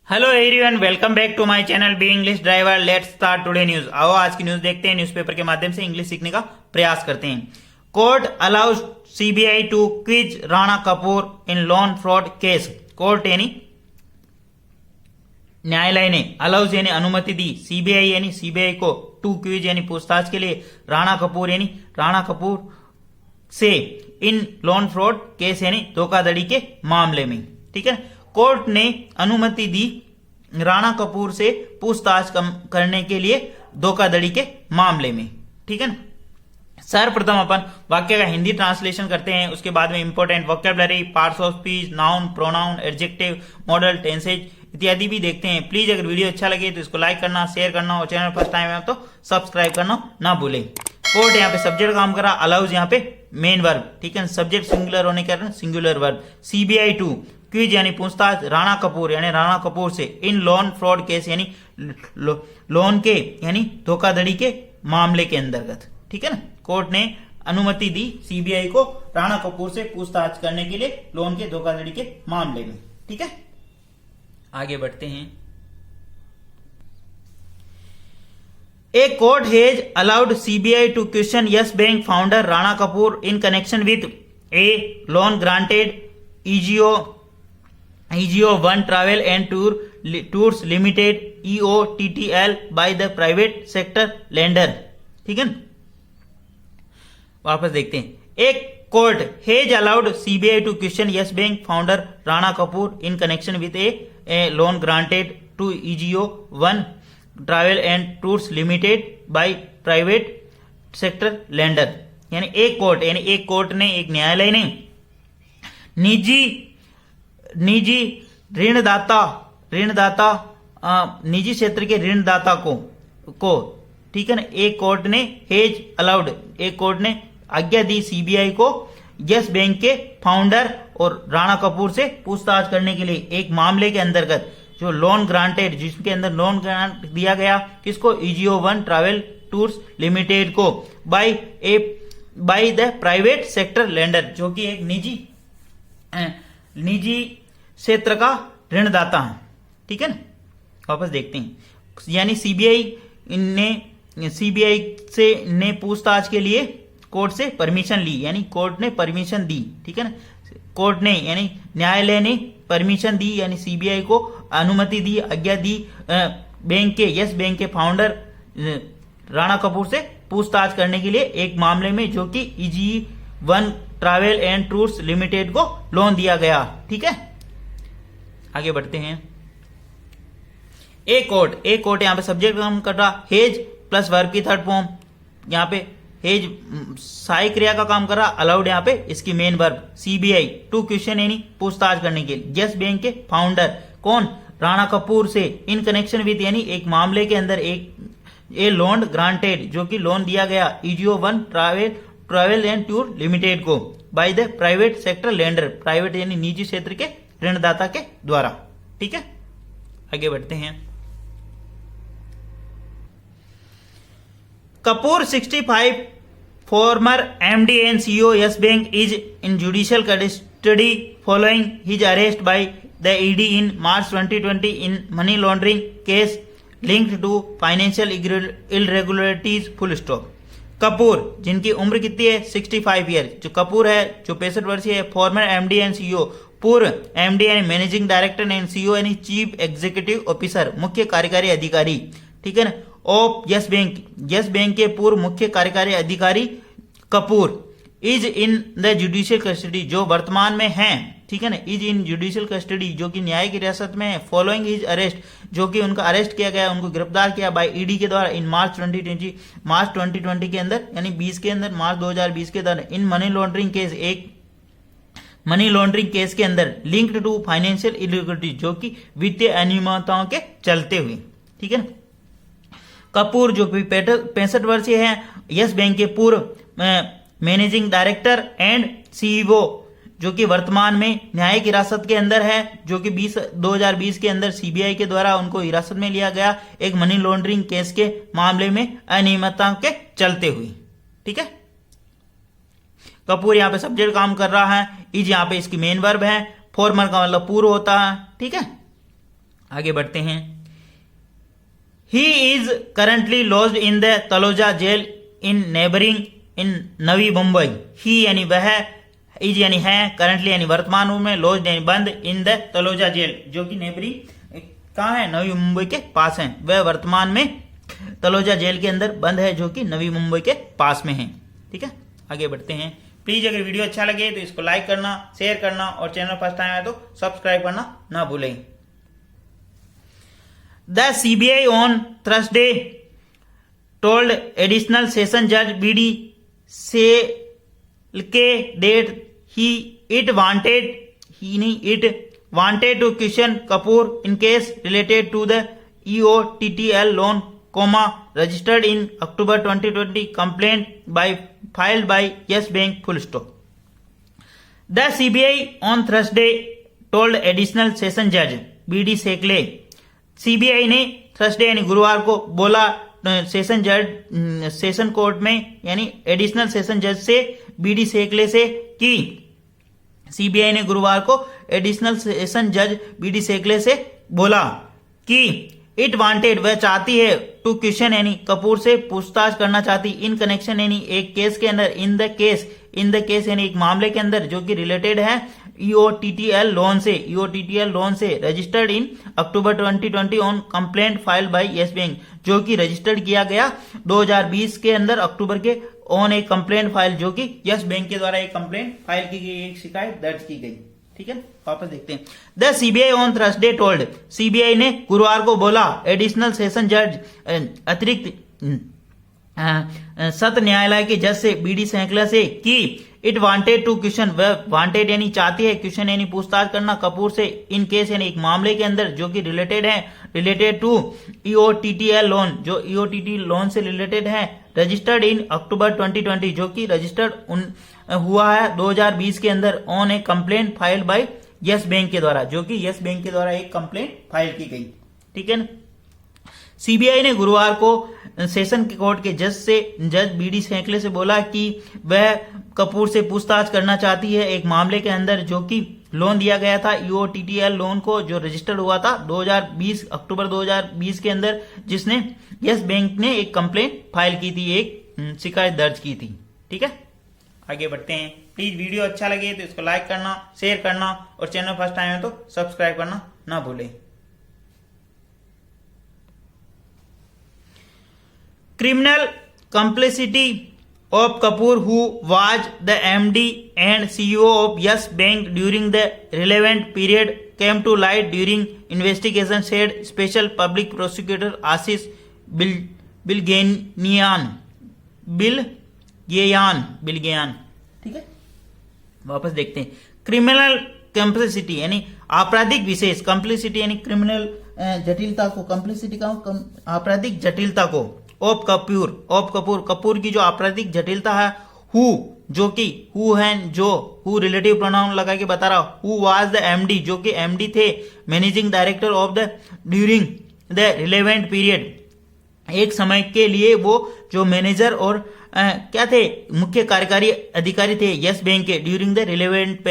Hello everyone, welcome back to my channel B English Driver. Let's start today news. आओ आज की news देखते हैं। न्यूज़पेपर के माध्यम से इंग्लिश सीखने का प्रयास करते हैं। Court allows CBI to quiz Rana Kapoor in loan fraud case. Court यानी न्यायालय ने अलाउज यानी अनुमति दी, सीबीआई को टू क्विज यानी पूछताछ के लिए राणा कपूर से इन लोन फ्रॉड केस यानी धोखाधड़ी के मामले में। ठीक है, कोर्ट ने अनुमति दी राणा कपूर से पूछताछ करने के लिए धोखाधड़ी के मामले में। ठीक है ना। सर्वप्रथम अपन वाक्य का हिंदी ट्रांसलेशन करते हैं, उसके बाद में important vocabulary, parts of speech, noun, pronoun, adjective, model, tenses इत्यादि भी देखते हैं। प्लीज अगर वीडियो अच्छा लगे तो इसको लाइक करना, शेयर करना और चैनल फर्स्ट टाइम है तो सब्सक्राइब करना ना भूले। कोर्ट यहाँ पे सब्जेक्ट काम करा, अलाउज यहाँ पे मेन वर्ब। ठीक है, सब्जेक्ट सिंगुलर होने के कारण singular verb. CBI to quiz यानी पूछताछ राणा कपूर से इन लोन फ्रॉड केस यानी लोन के यानी धोखाधड़ी के मामले के अंतर्गत। ठीक है ना। कोर्ट ने अनुमति दी सीबीआई को राणा कपूर से पूछताछ करने के लिए लोन के धोखाधड़ी के मामले में। ठीक है, आगे बढ़ते हैं। A court has allowed CBI to question Yes Bank founder Rana Kapoor in connection with a loan granted EGO One Travel and Tours Limited EOTTL by the private sector lender। ठीक है ना, वापस देखते हैं। एक court has allowed CBI to question Yes Bank founder Rana Kapoor in connection with a loan granted to EGO One travel and tours limited by private sector lender. यानी एक court ने, एक न्यायालय ने निजी निजी क्षेत्र के ऋणदाता को ठीक है ना, एक कोर्ट ने हेज अलाउड, एक कोर्ट ने आज्ञा दी सीबीआई को यस बैंक के फाउंडर और राणा कपूर से पूछताछ करने के लिए एक मामले के अंतर्गत जो लोन ग्रांटेड, जिसके अंदर लोन ग्रांट दिया गया किसको, EGO One travel tours limited को by the private sector lender, जो कि एक निजी क्षेत्र का ऋणदाता है। ठीक है ना, वापस देखते हैं। यानी सीबीआई से ने पूछताछ के लिए कोर्ट से परमिशन ली, यानी कोर्ट ने परमिशन दी। ठीक है ना, कोर्ट ने यानी न्यायालय ने परमिशन दी, यानी सीबीआई को अनुमति दी, आज्ञा दी यस बैंक के फाउंडर राणा कपूर से पूछताछ करने के लिए एक मामले में जो कि EGO One travel and tours limited को लोन दिया गया। ठीक है, आगे बढ़ते हैं। एक कोर्ट यहां पे सब्जेक्ट काम कर रहा, हेज प्लस वर्ब की थर्ड फॉर्म, यहां पे हेज सहायक क्रिया का काम कर रहा, अलाउड यहाँ पे इसकी main verb. CBI to question यानी पूछताछ करने के लिए यस बैंक के फाउंडर कौन, राणा कपूर से इन कनेक्शन विद यानी एक मामले के अंदर ए लोन ग्रांटेड, जो कि लोन दिया गया EGO One travel and tour limited को by the private sector lender, private यानी निजी क्षेत्र के ऋणदाता के द्वारा। ठीक है, आगे बढ़ते हैं। Kapoor 65 former MD and CEO Yes Bank is in judicial custody following his arrest by the ED in March 2020 in money laundering case linked to financial irregularities full stop। Kapoor जिनकी उम्र कितनी है 65 ईयर, जो कपूर है जो 65 वर्षीय है, फॉर्मर MD एंड CEO पूर्व MD यानी मैनेजिंग डायरेक्टर एंड CEO यानी चीफ एग्जीक्यूटिव ऑफिसर मुख्य कार्यकारी अधिकारी। ठीक है ना, ऑफ यस बैंक के पूर्व मुख्य कार्यकारी अधिकारी Kapoor is in the judicial custody, जो वर्तमान में हैं। ठीक है ना, इज इन जुडिशियल कस्टडी, जो कि न्यायिक हिरासत में है। फॉलोइंग हिज अरेस्ट, जो कि उनका अरेस्ट किया गया, उनको गिरफ्तार किया बाय ED के द्वारा इन मार्च 2020 के अंदर, यानी 20 के अंदर, मार्च 2020 के अंदर इन मनी लॉन्ड्रिंग केस, एक मनी लॉन्ड्रिंग केस के अंदर लिंक्ड टू फाइनेंशियल इरेगुलरिटी, जो कि वित्तीय अनियमितताओं के चलते हुए। ठीक है ना, कपूर जो 65 वर्षीय हैं, यस बैंक के पूर्व मैनेजिंग डायरेक्टर एंड CEO, जो कि वर्तमान में न्यायिक हिरासत के अंदर है, जो कि 2020 के अंदर सीबीआई के द्वारा उनको हिरासत में लिया गया एक मनी लॉन्ड्रिंग केस के मामले में अनियमितता के चलते हुए। ठीक है, कपूर यहाँ पे सब्जेक्ट काम कर रहा है, इज यहाँ पे इसकी मेन वर्ब है, फॉर्मर का मतलब पूर्व होता है। ठीक है, आगे बढ़ते हैं। He is currently lodged in the Taloja jail in neighbouring in Navi Mumbai. He यानी वह, इज यानी है, करंटली यानी वर्तमान में, लॉज्ड यानी बंद, इन द तलोजा जेल जो कि नेबरिंग कहाँ है, नवी मुंबई के पास है। वह वर्तमान में तलोजा जेल के अंदर बंद है जो कि नवी मुंबई के पास में है। ठीक है, आगे बढ़ते हैं। प्लीज अगर वीडियो अच्छा लगे तो इसको लाइक करना, शेयर करना और चैनल फर्स्ट टाइम आए तो सब्सक्राइब करना ना भूलें। The CBI on Thursday told additional session जज BD Shelke that it wanted to question Kapoor in case related to the EOTTL loan, registered in October 2020 complaint filed by Yes Bank, full stop. The CBI on Thursday told additional session judge BD सेकले, CBI ने Thursday यानी गुरुवार को बोला session court में यानी additional session जज से BD सेकले से कि सीबीआई ने गुरुवार को एडिशनल सेशन जज BD सेकले से बोला कि इट वांटेड, वह चाहती है, टू क्वेश्चन यानी कपूर से पूछताछ करना चाहती, इन कनेक्शन यानी एक केस के अंदर, इन द केस यानी एक मामले के अंदर जो कि रिलेटेड है EOTTL लोन से registered in October 2020 on complaint filed by yes bank, जो कि रजिस्टर्ड किया गया 2020 के अंदर अक्टूबर के ऑन एक कंप्लेंट फाइल, जो कि येस बैंक के द्वारा एक कंप्लेंट फाइल की गई, एक शिकायत दर्ज की गई। ठीक है, वापस देखते हैं। The CBI on Thursday told, CBI ने गुरुवार को बोला एडिशनल सेशन जज अतिरिक्त सत्र न्यायालय के जज से BD सेकला से कि इट वांटेड टू क्वेश्चन, वह वांटेड यानी चाहती है, क्वेश्चन यानी पूछताछ करना कपूर से, इन केस यानी एक मामले के अंदर जो कि रिलेटेड टू EOTTL लोन, जो EOTT लोन से रिलेटेड है, रजिस्टर्ड इन अक्टूबर 2020 जो कि रजिस्टर्ड हुआ है 2020 के अंदर on A complaint filed by yes Bank के द्वारा, जो कि येस बैंक के द्वारा एक कंप्लेंट फाइल की गई। ठीक है ना। सीबीआई ने गुरुवार को सेशन कोर्ट के जज BD सेकले से बोला कि वह कपूर से पूछताछ करना चाहती है एक मामले के अंदर जो कि लोन दिया गया था EOTTL लोन को, जो रजिस्टर्ड हुआ था 2020 अक्टूबर 2020 के अंदर, जिसने येस बैंक ने एक कंप्लेंट फाइल की थी, एक शिकायत दर्ज की थी। ठीक है, आगे बढ़ते हैं। प्लीज वीडियो अच्छा लगे तो इसको लाइक करना, शेयर करना और चैनल फर्स्ट टाइम है तो सब्सक्राइब करना ना भूलें। Criminal complicity of Kapoor, who was the MD and CEO of Yes Bank during the relevant period, came to light during investigation, said Special Public Prosecutor Ashish Bilgayan। ठीक है, वापस देखते हैं। क्रिमिनल कंप्लिसिटी यानी आपराधिक विशेष, कंप्लिसिटी यानी क्रिमिनल जटिलता को, कंप्लिसिटी का आपराधिक जटिलता को, ऑफ कपूर की जो आपराधिक जटिलता है, जो कि रिलेटिव प्रोनाउन लगा के बता रहा, हु वाज द MD जो कि MD थे, managing director of the during the relevant period, एक समय के लिए वो जो मैनेजर और क्या थे, मुख्य कार्यकारी अधिकारी थे येस बैंक के, ड्यूरिंग द रिलेवेंट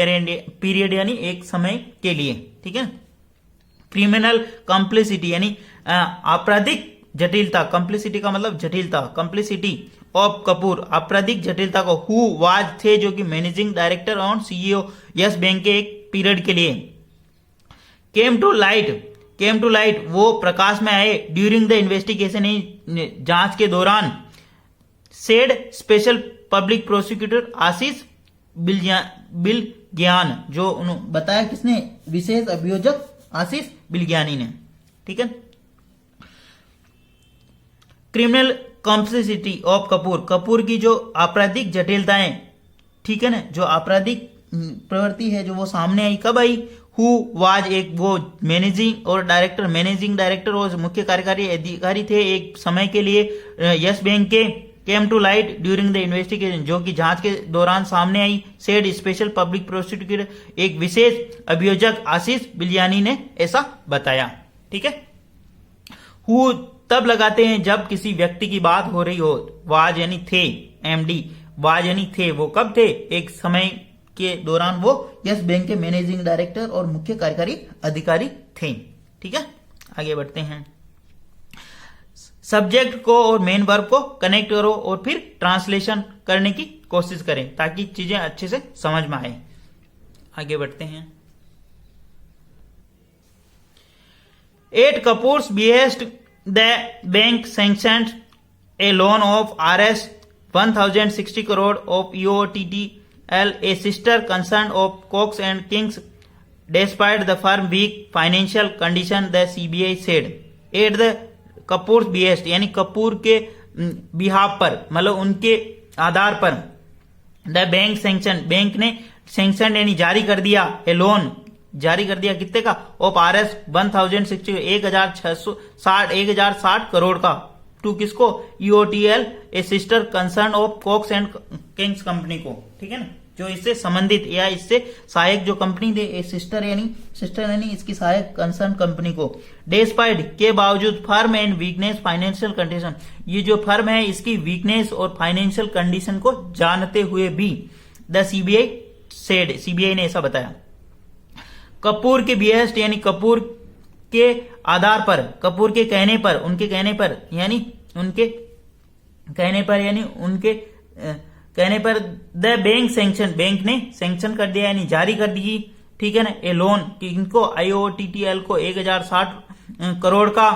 पीरियड यानी एक समय के लिए। ठीक है, क्रिमिनल कंप्लिसिटी यानी आपराधिक जटिलता, कंप्लिसिटी का मतलब जटिलता, कंप्लिसिटी ऑफ कपूर, आपराधिक जटिलता को, हु वाज थे जो कि मैनेजिंग डायरेक्टर और CEO येस बैंक के एक पीरियड के लिए, केम टू लाइट वो प्रकाश में आए, ड्यूरिंग द इन्वेस्टिगेशन जांच के दौरान, सेड स्पेशल पब्लिक प्रोसिक्यूटर आशीष बिलग्यान, जो उन्होंने बताया, किसने, विशेष अभियोजक आशीष बिलग्यानी ने। ठीक है, क्रिमिनल कॉम्प्लिसिटी ऑफ कपूर की जो आपराधिक जटिलताएं, ठीक है ना, जो आपराधिक प्रवृत्ति है जो वो सामने आई, कब आई, हु वाज एक वो मैनेजिंग डायरेक्टर और मुख्य कार्यकारी अधिकारी थे एक समय के लिए येस बैंक के, came to light during the investigation जो कि जांच के दौरान सामने आई, सेड स्पेशल पब्लिक प्रोसिक्यूटर एक विशेष अभियोजक आशीष बिलयानी ने ऐसा बताया। ठीक है, हु तब लगाते हैं जब किसी व्यक्ति की बात हो रही हो, वाज यानी थे, MD वाज यानी थे, वो कब थे, एक समय के दौरान वो यस बैंक के मैनेजिंग डायरेक्टर और मुख्य कार्यकारी अधिकारी थे। ठीक है, आगे बढ़ते हैं। सब्जेक्ट को और मेन वर्ब को कनेक्ट करो और फिर ट्रांसलेशन करने की कोशिश करें ताकि चीजें अच्छे से समझ में आए। आगे बढ़ते हैं। At Kapoor's behest, the bank sanctioned a loan of Rs 1060 crore of EOTTL, a sister concern of Cox and Kings. Despite the firm's weak financial condition, the CBI said. At the Kapoor's behest यानी कपूर के behalf पर, मतलब उनके आधार पर, the bank sanction, bank ने sanction यानी जारी कर दिया, ए लोन जारी कर दिया कितने का, ऑफ Rs 1060 1060 करोड़ का, टू किसको, EOTL, a sister concern of Cox and Kings company को, ठीक है ना, जो इससे संबंधित या इससे सहायक जो कंपनी थे, ए सिस्टर यानी इसकी सहायक कंसर्न कंपनी को। डेस्पाइट के बावजूद firm and weakness financial condition, ये जो फर्म है इसकी वीकनेस और फाइनेंशियल कंडीशन को जानते हुए भी द सीबीआई सेड, सीबीआई ने ऐसा बताया। कपूर के बिहेस्ट यानी कपूर के आधार पर, कपूर के कहने पर, उनके कहने पर यानी उनके कहने पर द बैंक सैंक्शन, बैंक ने सैंक्शन कर दिया यानी जारी कर दी, ठीक है ना, ए लोन इनको IOTTL को 1060 करोड़ का,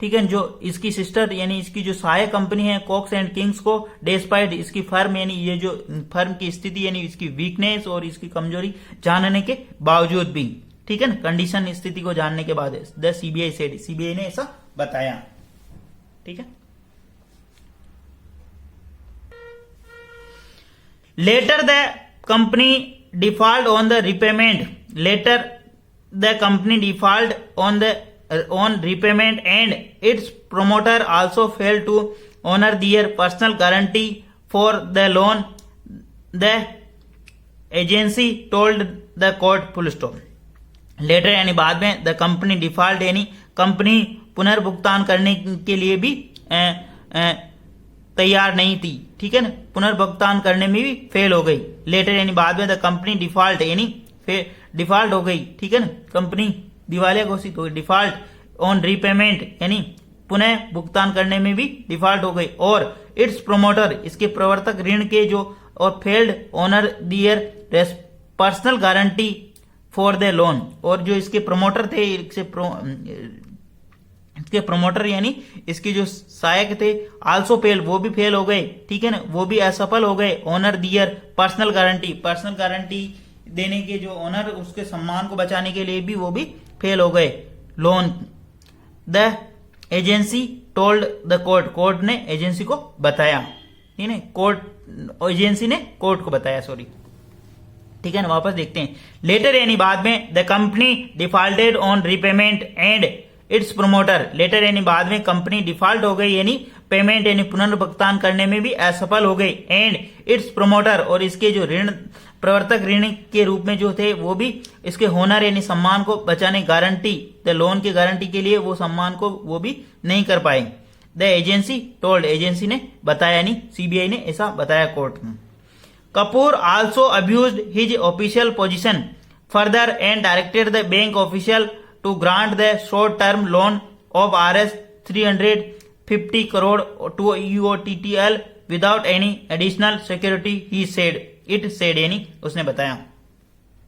ठीक है, जो इसकी सिस्टर यानी इसकी जो सहायक कंपनी है कॉक्स एंड किंग्स को, डेस्पाइट इसकी फर्म यानी ये जो फर्म की स्थिति यानी इसकी वीकनेस और इसकी कमजोरी जानने के बावजूद भी, ठीक है ना, कंडीशन स्थिति को जानने के बाद द सीबीआई सेड, सीबीआई ने ऐसा बताया, ठीक है। Later the company default on the repayment, later the company default on repayment and its promoter also failed to honor their personal guarantee for the loan, the agency told the court, full stop. Later यानी बाद में, the company default यानी company पुनर्भुगतान करने के लिए भी तैयार नहीं थी, ठीक है ना, पुनर्भुगतान करने में भी फेल हो गई। लेटर यानी बाद में, द कंपनी डिफॉल्ट यानी डिफॉल्ट हो गई, ठीक है ना, कंपनी दिवालिया घोषित हो गई। डिफॉल्ट ऑन रीपेमेंट यानी पुनः भुगतान करने में भी डिफॉल्ट हो गई। और इट्स प्रोमोटर इसके प्रवर्तक ऋण के जो, और failed honour their personal guarantee for the loan, और जो इसके प्रमोटर थे, इसके प्रमोटर यानी इसकी जो सहायक थे, आल्सो फेल वो भी फेल हो गए, ठीक है ना, वो भी असफल हो गए। ऑनर दियर पर्सनल गारंटी देने के जो ऑनर, उसके सम्मान को बचाने के लिए भी वो भी फेल हो गए। Loan the agency told the court, court ने एजेंसी को बताया, ठीक है, कोर्ट एजेंसी ने कोर्ट को बताया, सॉरी, ठीक है ना। वापस देखते हैं। लेटर यानी बाद में, the company defaulted on repayment and its promoter, later यानी बाद में कंपनी डिफॉल्ट हो गई यानी पेमेंट यानी पुनर्भुगतान करने में भी असफल हो गई। एंड इट्स प्रोमोटर और इसके जो ऋण प्रवर्तक ऋण के रूप में जो थे वो भी इसके होनर यानी सम्मान को बचाने गारंटी, द लोन की गारंटी के लिए वो सम्मान को वो भी नहीं कर पाए। द एजेंसी टोल्ड, एजेंसी ने बताया यानी सीबीआई ने ऐसा बताया कोर्ट में। Kapoor also abused his official position further and directed the bank official to grant the short term loan of Rs 350 crore to EOTTL without any additional security, he said, it said यानी उसने बताया।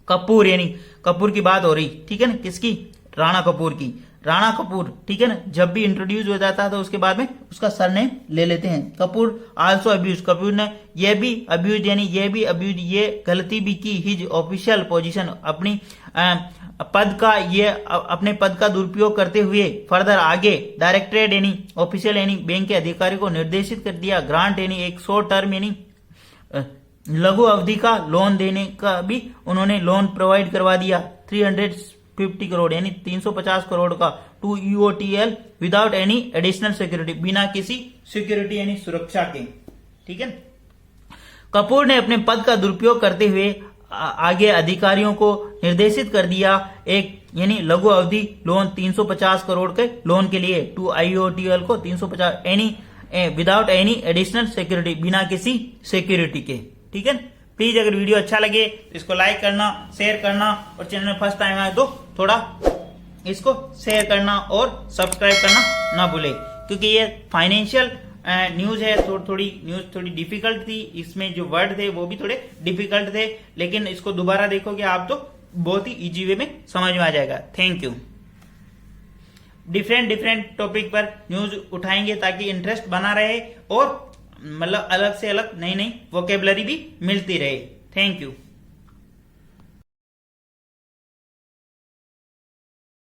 कपूर यानी कपूर की बात हो रही, ठीक है ना, किसकी, राणा कपूर की। राणा कपूर, ठीक है ना, जब भी इंट्रोड्यूस हो जाता है तो उसके बाद में उसका सरनेम ले लेते हैं। कपूर आल्सो अब्यूज, कपूर ने ये भी अब्यूज यानी ये गलती भी की, हिज ऑफिशियल पोजीशन अपनी पद का, ये अपने पद का दुरुपयोग करते हुए, फर्दर आगे, डायरेक्टरेट यानी ऑफिशियल यानी बैंक के अधिकारी को निर्देशित कर दिया, ग्रांट यानी एक शॉर्ट टर्म यानी लघु अवधि का लोन देने का भी उन्होंने लोन प्रोवाइड करवा दिया, 350 करोड़ यानी 350 करोड़ का, to EOTL without any additional security, बिना किसी सिक्योरिटी यानी सुरक्षा के, ठीक है। कपूर ने अपने पद का दुरुपयोग करते हुए आगे अधिकारियों को निर्देशित कर दिया एक यानी लघु अवधि लोन 350 करोड़ के लोन के लिए, टू IOTL को 350 any without any additional security, बिना किसी सिक्योरिटी के, ठीक है। प्लीज अगर वीडियो अच्छा लगे तो इसको लाइक करना, शेयर करना, और चैनल में फर्स्ट टाइम आए तो थोड़ा इसको शेयर करना और सब्सक्राइब करना ना भूले, क्योंकि ये फाइनेंशियल न्यूज है। थोड़ी न्यूज थोड़ी डिफिकल्ट थी, इसमें जो वर्ड थे वो भी थोड़े डिफिकल्ट थे, लेकिन इसको दोबारा देखोगे आप तो बहुत ही इजी वे में समझ में आ जाएगा। Thank you. डिफरेंट टॉपिक पर न्यूज उठाएंगे ताकि इंटरेस्ट बना रहे और मतलब अलग से अलग नई वोकेबलरी भी मिलती रहे। Thank you.